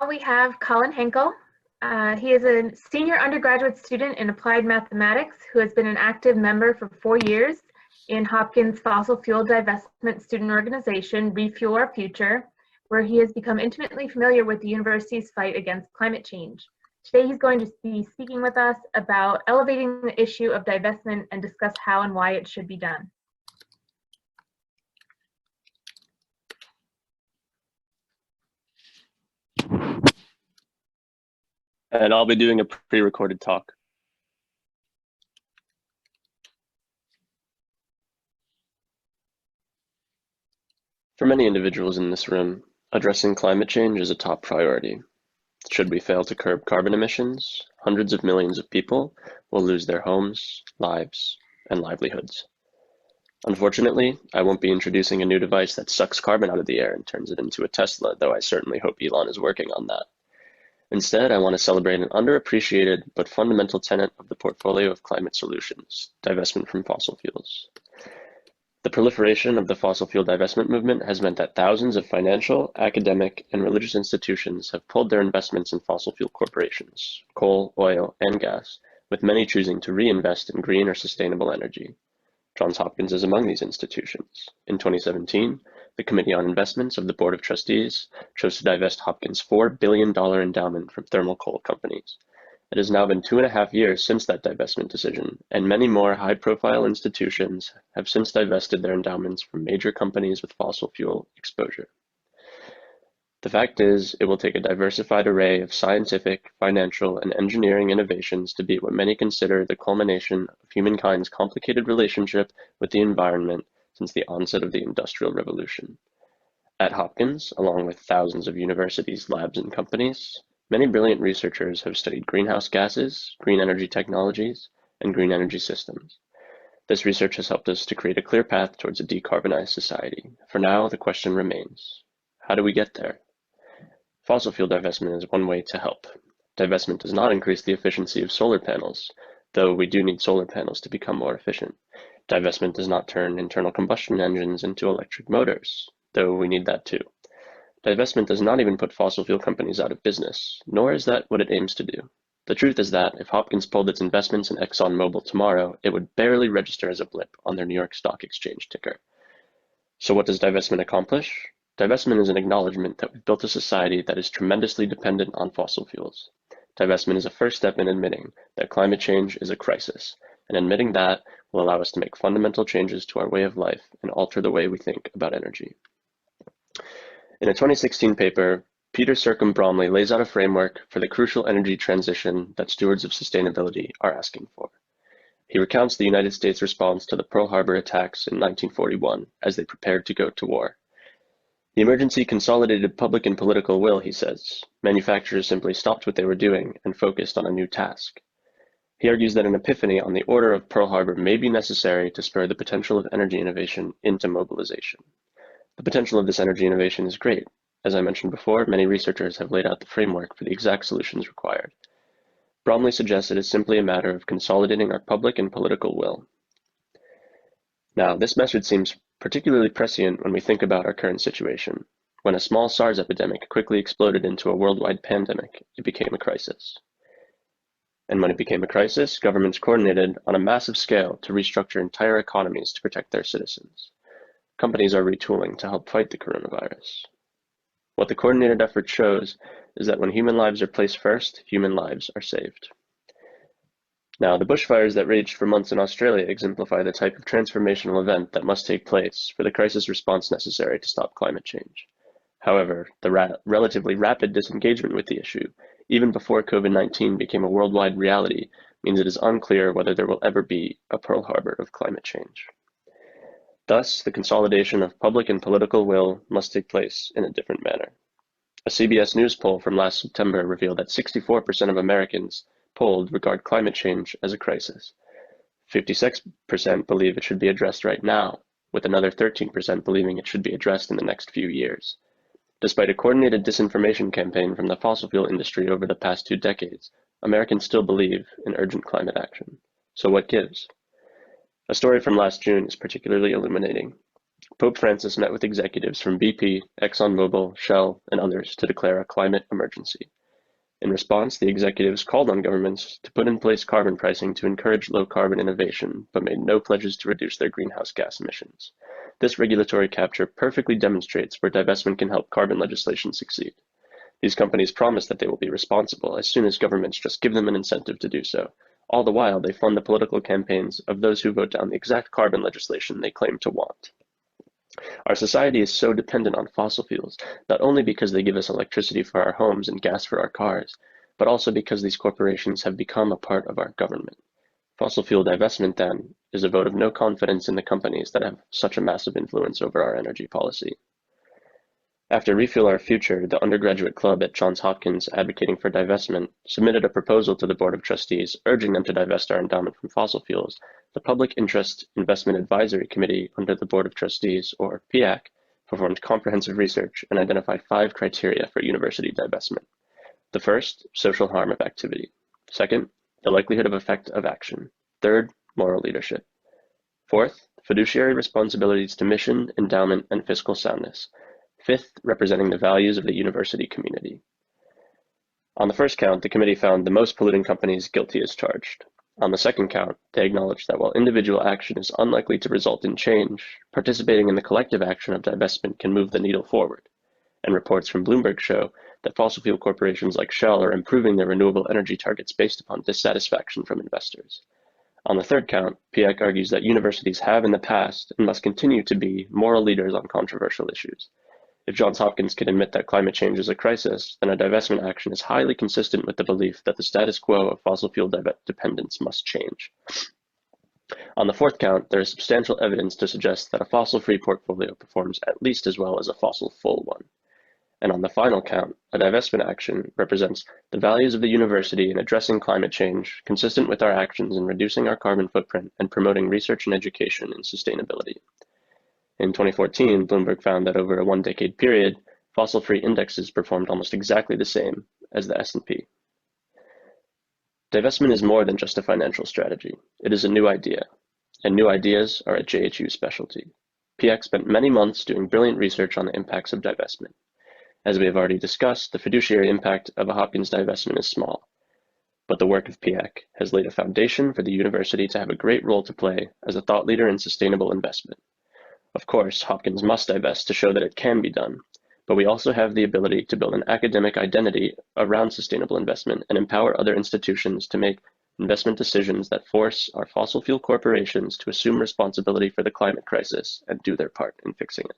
We have Colin Henkel. He is a senior undergraduate student in applied mathematics who has been an active member for 4 years in Hopkins' fossil fuel divestment student organization, Refuel Our Future, where he has become intimately familiar with the university's fight against climate change. Today he's going to be speaking with us about elevating the issue of divestment and discuss how and why it should be done. And I'll be doing a pre-recorded talk. For many individuals in this room, addressing climate change is a top priority. Should we fail to curb carbon emissions, hundreds of millions of people will lose their homes, lives, and livelihoods. Unfortunately, I won't be introducing a new device that sucks carbon out of the air and turns it into a Tesla, though I certainly hope Elon is working on that. Instead, I want to celebrate an underappreciated but fundamental tenet of the portfolio of climate solutions, divestment from fossil fuels. The proliferation of the fossil fuel divestment movement has meant that thousands of financial, academic, and religious institutions have pulled their investments in fossil fuel corporations, coal, oil, and gas, with many choosing to reinvest in green or sustainable energy. Johns Hopkins is among these institutions. In 2017, the Committee on Investments of the Board of Trustees chose to divest Hopkins' $4 billion endowment from thermal coal companies. It has now been 2.5 years since that divestment decision, and many more high-profile institutions have since divested their endowments from major companies with fossil fuel exposure. The fact is, it will take a diversified array of scientific, financial, and engineering innovations to beat what many consider the culmination of humankind's complicated relationship with the environment since the onset of the Industrial Revolution. At Hopkins, along with thousands of universities, labs, and companies, many brilliant researchers have studied greenhouse gases, green energy technologies, and green energy systems. This research has helped us to create a clear path towards a decarbonized society. For now, the question remains, how do we get there? Fossil fuel divestment is one way to help. Divestment does not increase the efficiency of solar panels, though we do need solar panels to become more efficient. Divestment does not turn internal combustion engines into electric motors, though we need that too. Divestment does not even put fossil fuel companies out of business, nor is that what it aims to do. The truth is that if Hopkins pulled its investments in ExxonMobil tomorrow, it would barely register as a blip on their New York Stock Exchange ticker. So what does divestment accomplish? Divestment is an acknowledgement that we've built a society that is tremendously dependent on fossil fuels. Divestment is a first step in admitting that climate change is a crisis, and admitting that will allow us to make fundamental changes to our way of life and alter the way we think about energy. In a 2016 paper, Peter Sercombe-Bromley lays out a framework for the crucial energy transition that stewards of sustainability are asking for. He recounts the United States' response to the Pearl Harbor attacks in 1941 as they prepared to go to war. The emergency consolidated public and political will, he says. Manufacturers simply stopped what they were doing and focused on a new task. He argues that an epiphany on the order of Pearl Harbor may be necessary to spur the potential of energy innovation into mobilization. The potential of this energy innovation is great. As I mentioned before, many researchers have laid out the framework for the exact solutions required. Bromley suggests it is simply a matter of consolidating our public and political will. Now, this message seems particularly prescient when we think about our current situation. When a small SARS epidemic quickly exploded into a worldwide pandemic, it became a crisis. And when it became a crisis, governments coordinated on a massive scale to restructure entire economies to protect their citizens. Companies are retooling to help fight the coronavirus. What the coordinated effort shows is that when human lives are placed first, human lives are saved. Now, the bushfires that raged for months in Australia exemplify the type of transformational event that must take place for the crisis response necessary to stop climate change. However, the relatively rapid disengagement with the issue, even before COVID-19 became a worldwide reality, means it is unclear whether there will ever be a Pearl Harbor of climate change. Thus, the consolidation of public and political will must take place in a different manner. A CBS News poll from last September revealed that 64% of Americans polled regard climate change as a crisis. 56% believe it should be addressed right now, with another 13% believing it should be addressed in the next few years. Despite a coordinated disinformation campaign from the fossil fuel industry over the past 2 decades, Americans still believe in urgent climate action. So what gives? A story from last June is particularly illuminating. Pope Francis met with executives from BP, ExxonMobil, Shell, and others to declare a climate emergency. In response, the executives called on governments to put in place carbon pricing to encourage low-carbon innovation, but made no pledges to reduce their greenhouse gas emissions. This regulatory capture perfectly demonstrates where divestment can help carbon legislation succeed. These companies promise that they will be responsible as soon as governments just give them an incentive to do so. All the while, they fund the political campaigns of those who vote down the exact carbon legislation they claim to want. Our society is so dependent on fossil fuels, not only because they give us electricity for our homes and gas for our cars, but also because these corporations have become a part of our government. Fossil fuel divestment, then, is a vote of no confidence in the companies that have such a massive influence over our energy policy. After Refuel Our Future, the undergraduate club at Johns Hopkins advocating for divestment submitted a proposal to the Board of Trustees urging them to divest our endowment from fossil fuels. The Public Interest Investment Advisory Committee under the Board of Trustees, or PIAC, performed comprehensive research and identified 5 criteria for university divestment. The first, social harm of activity. Second, the likelihood of effect of action. Third, moral leadership. Fourth, fiduciary responsibilities to mission, endowment, and fiscal soundness. Fifth, representing the values of the university community. On the first count, the committee found the most polluting companies guilty as charged. On the second count, they acknowledged that while individual action is unlikely to result in change, participating in the collective action of divestment can move the needle forward. And reports from Bloomberg show that fossil fuel corporations like Shell are improving their renewable energy targets based upon dissatisfaction from investors. On the third count, PIAC argues that universities have in the past and must continue to be moral leaders on controversial issues. If Johns Hopkins can admit that climate change is a crisis, then a divestment action is highly consistent with the belief that the status quo of fossil fuel dependence must change. On the fourth count, there is substantial evidence to suggest that a fossil-free portfolio performs at least as well as a fossil-full one. And on the final count, a divestment action represents the values of the university in addressing climate change, consistent with our actions in reducing our carbon footprint and promoting research and education in sustainability. In 2014, Bloomberg found that over a 1-decade period, fossil-free indexes performed almost exactly the same as the S&P. Divestment is more than just a financial strategy. It is a new idea, and new ideas are a JHU specialty. PIAC spent many months doing brilliant research on the impacts of divestment. As we have already discussed, the fiduciary impact of a Hopkins divestment is small, but the work of PIAC has laid a foundation for the university to have a great role to play as a thought leader in sustainable investment. Of course, Hopkins must divest to show that it can be done, but we also have the ability to build an academic identity around sustainable investment and empower other institutions to make investment decisions that force our fossil fuel corporations to assume responsibility for the climate crisis and do their part in fixing it.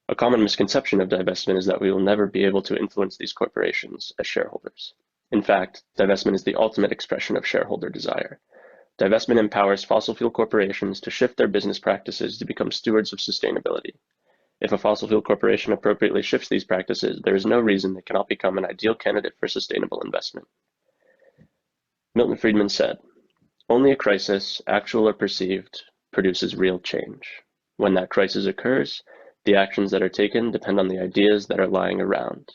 A common misconception of divestment is that we will never be able to influence these corporations as shareholders. In fact, divestment is the ultimate expression of shareholder desire. Divestment empowers fossil fuel corporations to shift their business practices to become stewards of sustainability. If a fossil fuel corporation appropriately shifts these practices, there is no reason they cannot become an ideal candidate for sustainable investment. Milton Friedman said, "Only a crisis, actual or perceived, produces real change. When that crisis occurs, the actions that are taken depend on the ideas that are lying around.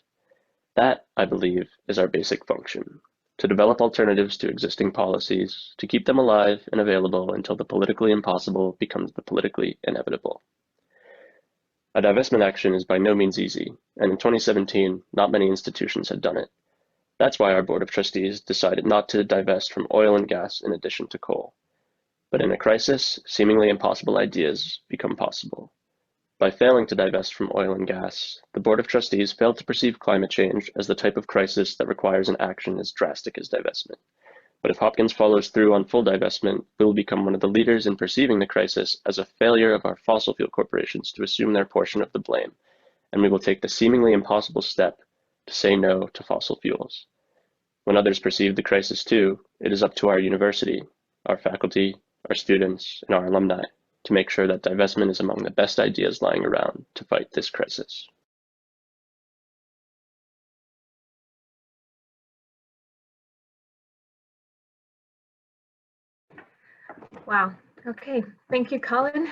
That, I believe, is our basic function. To develop alternatives to existing policies, to keep them alive and available until the politically impossible becomes the politically inevitable." A divestment action is by no means easy, and in 2017, not many institutions had done it. That's why our Board of Trustees decided not to divest from oil and gas in addition to coal. But in a crisis, seemingly impossible ideas become possible. By failing to divest from oil and gas, the Board of Trustees failed to perceive climate change as the type of crisis that requires an action as drastic as divestment. But if Hopkins follows through on full divestment, we will become one of the leaders in perceiving the crisis as a failure of our fossil fuel corporations to assume their portion of the blame, and we will take the seemingly impossible step to say no to fossil fuels. When others perceive the crisis too, it is up to our university, our faculty, our students, and our alumni to make sure that divestment is among the best ideas lying around to fight this crisis. Wow. Okay. Thank you, Colin.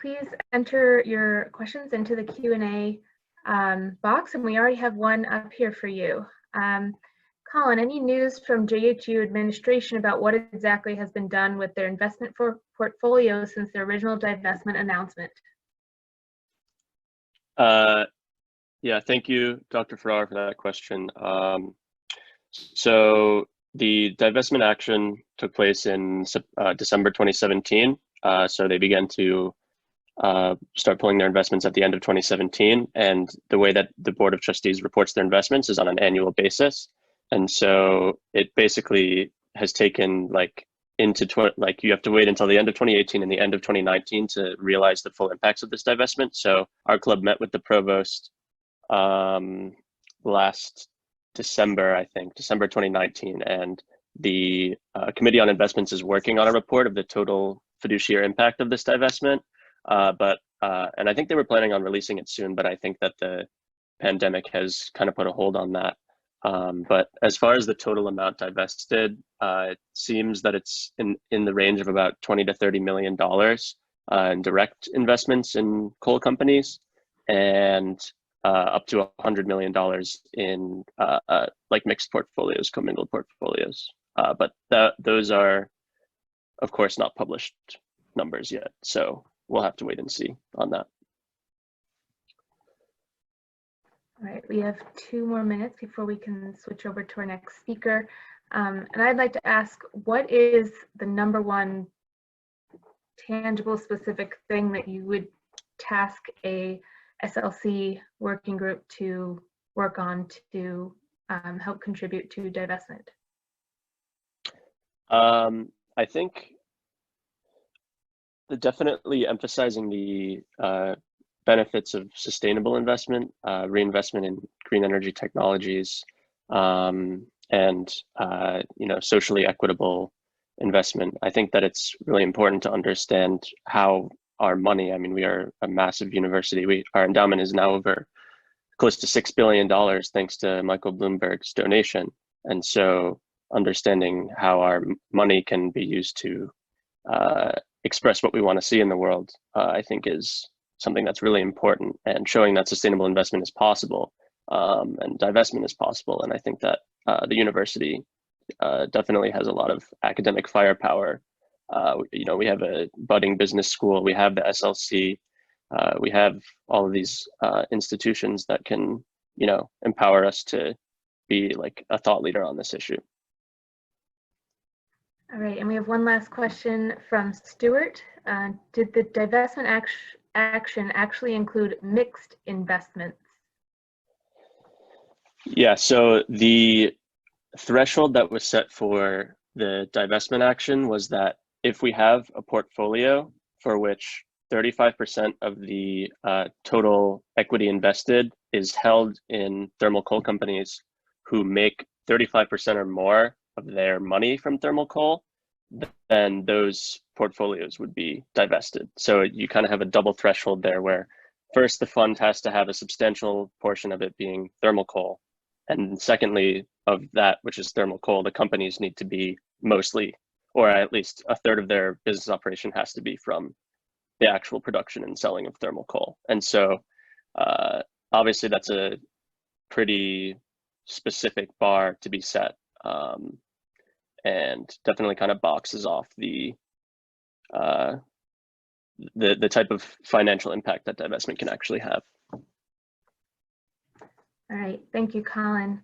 Please enter your questions into the Q&A box, and we already have one up here for you. Colin, any news from JHU administration about what exactly has been done with their investment portfolio since their original divestment announcement? Yeah, thank you, Dr. Farrar, for that question. So the divestment action took place in December 2017. So they began to start pulling their investments at the end of 2017. And the way that the Board of Trustees reports their investments is on an annual basis. And so it basically has taken you have to wait until the end of 2018 and the end of 2019 to realize the full impacts of this divestment. So our club met with the provost last December, I think, December 2019, and the Committee on Investments is working on a report of the total fiduciary impact of this divestment. And I think they were planning on releasing it soon, but I think that the pandemic has kind of put a hold on that. But as far as the total amount divested, it seems that it's in the range of about $20 to $30 million in direct investments in coal companies, and up to $100 million in like mixed portfolios, commingled portfolios. But those are, of course, not published numbers yet. So we'll have to wait and see on that. All right, we have 2 more minutes before we can switch over to our next speaker. And I'd like to ask, what is the #1 tangible, specific thing that you would task a SLC working group to work on to help contribute to divestment? I think definitely emphasizing the benefits of sustainable investment, reinvestment in green energy technologies, and socially equitable investment. I think that it's really important to understand how our money, I mean, we are a massive university. Our endowment is now over close to $6 billion thanks to Michael Bloomberg's donation. And so understanding how our money can be used to express what we want to see in the world, I think is something that's really important, and showing that sustainable investment is possible and divestment is possible. And I think that the university definitely has a lot of academic firepower. We have a budding business school, we have the SLC, we have all of these institutions that can, empower us to be like a thought leader on this issue. All right, and we have one last question from Stuart. Did the divestment action actually include mixed investments? Yeah, so the threshold that was set for the divestment action was that if we have a portfolio for which 35% of the total equity invested is held in thermal coal companies who make 35% or more of their money from thermal coal, then those portfolios would be divested. So you kind of have a double threshold there, where first the fund has to have a substantial portion of it being thermal coal, and secondly, of that which is thermal coal, the companies need to be mostly, or at least a third of their business operation has to be from the actual production and selling of thermal coal. And so obviously that's a pretty specific bar to be set, and definitely kind of boxes off the type of financial impact that divestment can actually have. All right, thank you, Colin.